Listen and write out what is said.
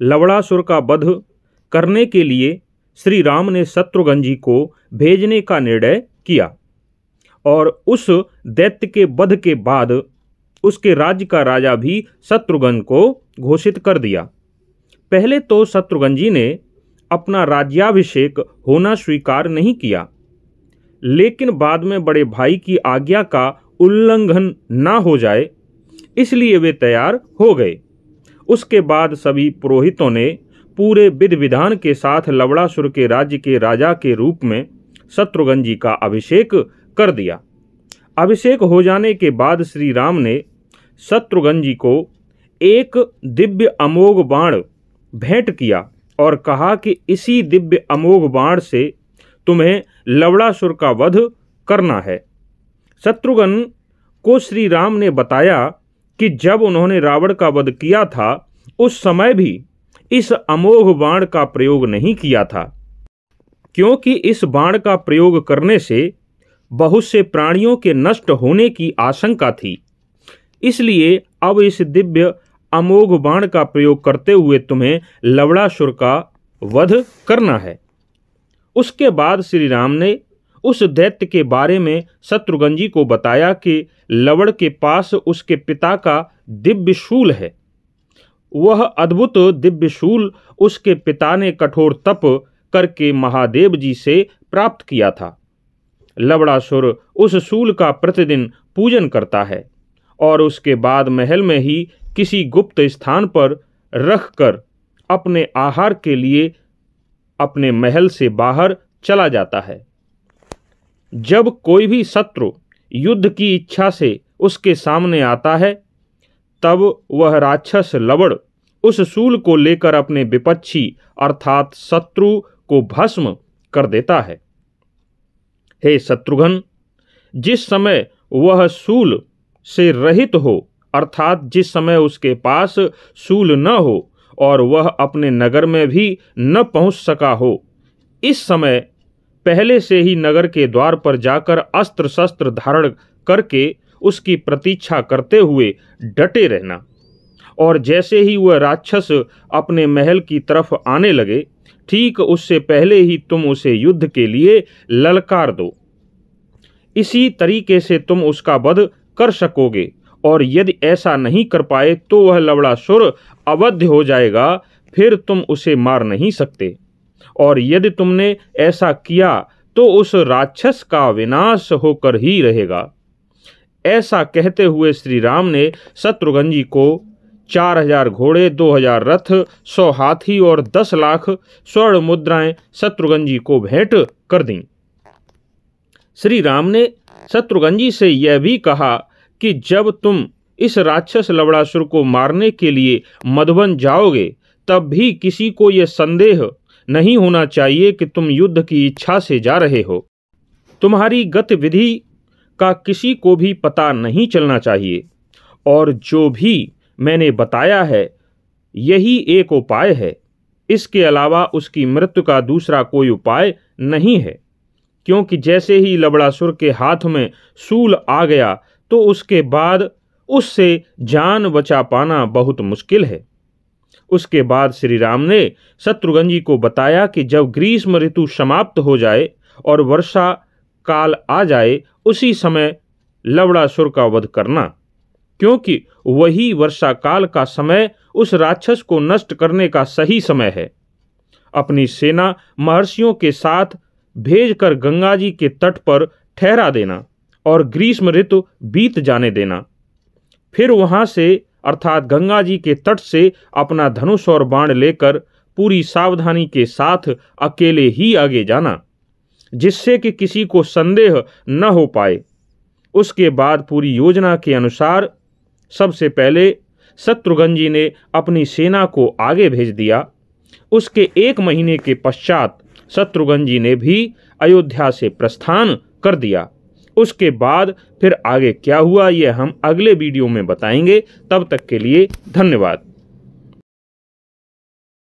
लवणासुर का वध करने के लिए श्री राम ने शत्रुघ्न जी को भेजने का निर्णय किया और उस दैत्य के वध के बाद उसके राज्य का राजा भी शत्रुघ्न को घोषित कर दिया। पहले तो शत्रुघ्न जी ने अपना राज्याभिषेक होना स्वीकार नहीं किया, लेकिन बाद में बड़े भाई की आज्ञा का उल्लंघन ना हो जाए इसलिए वे तैयार हो गए। उसके बाद सभी पुरोहितों ने पूरे विधि विधान के साथ लवणासुर के राज्य के राजा के रूप में शत्रुघ्न जी का अभिषेक कर दिया। अभिषेक हो जाने के बाद श्री राम ने शत्रुघ्न जी को एक दिव्य अमोघ बाण भेंट किया और कहा कि इसी दिव्य अमोघ बाण से तुम्हें लवणासुर का वध करना है। शत्रुघ्न को श्री राम ने बताया कि जब उन्होंने रावण का वध किया था उस समय भी इस अमोघ बाण का प्रयोग नहीं किया था, क्योंकि इस बाण का प्रयोग करने से बहुत से प्राणियों के नष्ट होने की आशंका थी। इसलिए अब इस दिव्य अमोघ बाण का प्रयोग करते हुए तुम्हें लवणासुर का वध करना है। उसके बाद श्री राम ने उस दैत्य के बारे में शत्रुघ्न जी को बताया कि लवण के पास उसके पिता का दिव्य शूल है। वह अद्भुत दिव्य शूल उसके पिता ने कठोर तप करके महादेव जी से प्राप्त किया था। लवणासुर उस शूल का प्रतिदिन पूजन करता है और उसके बाद महल में ही किसी गुप्त स्थान पर रखकर अपने आहार के लिए अपने महल से बाहर चला जाता है। जब कोई भी शत्रु युद्ध की इच्छा से उसके सामने आता है तब वह राक्षस लवण उस शूल को लेकर अपने विपक्षी अर्थात शत्रु को भस्म कर देता है। हे शत्रुघ्न, जिस समय वह शूल से रहित हो अर्थात जिस समय उसके पास शूल न हो और वह अपने नगर में भी न पहुंच सका हो, इस समय पहले से ही नगर के द्वार पर जाकर अस्त्र शस्त्र धारण करके उसकी प्रतीक्षा करते हुए डटे रहना और जैसे ही वह राक्षस अपने महल की तरफ आने लगे ठीक उससे पहले ही तुम उसे युद्ध के लिए ललकार दो। इसी तरीके से तुम उसका वध कर सकोगे और यदि ऐसा नहीं कर पाए तो वह लवणासुर अवध्य हो जाएगा, फिर तुम उसे मार नहीं सकते और यदि तुमने ऐसा किया तो उस राक्षस का विनाश होकर ही रहेगा। ऐसा कहते हुए श्री राम ने शत्रुघ्न जी को 4000 घोड़े, 2000 रथ, 100 हाथी और 10 लाख स्वर्ण मुद्राएं शत्रुघ्न जी को भेंट कर दी। श्री राम ने शत्रुघ्न जी से यह भी कहा कि जब तुम इस राक्षस लवणासुर को मारने के लिए मधुबन जाओगे तब भी किसी को यह संदेह नहीं होना चाहिए कि तुम युद्ध की इच्छा से जा रहे हो। तुम्हारी गतिविधि का किसी को भी पता नहीं चलना चाहिए और जो भी मैंने बताया है यही एक उपाय है। इसके अलावा उसकी मृत्यु का दूसरा कोई उपाय नहीं है, क्योंकि जैसे ही लवणासुर के हाथ में शूल आ गया तो उसके बाद उससे जान बचा पाना बहुत मुश्किल है। उसके बाद श्री राम ने शत्रुघ्न जी को बताया कि जब ग्रीष्म ऋतु समाप्त हो जाए और वर्षा काल आ जाए उसी समय लवणासुर का वध करना, क्योंकि वही वर्षा काल का समय उस राक्षस को नष्ट करने का सही समय है। अपनी सेना महर्षियों के साथ भेजकर गंगा जी के तट पर ठहरा देना और ग्रीष्म ऋतु बीत जाने देना। फिर वहां से अर्थात गंगा जी के तट से अपना धनुष और बाण लेकर पूरी सावधानी के साथ अकेले ही आगे जाना, जिससे कि किसी को संदेह न हो पाए। उसके बाद पूरी योजना के अनुसार सबसे पहले शत्रुघ्न जी ने अपनी सेना को आगे भेज दिया। उसके 1 महीने के पश्चात शत्रुघ्न जी ने भी अयोध्या से प्रस्थान कर दिया। उसके बाद फिर आगे क्या हुआ यह हम अगले वीडियो में बताएंगे। तब तक के लिए धन्यवाद।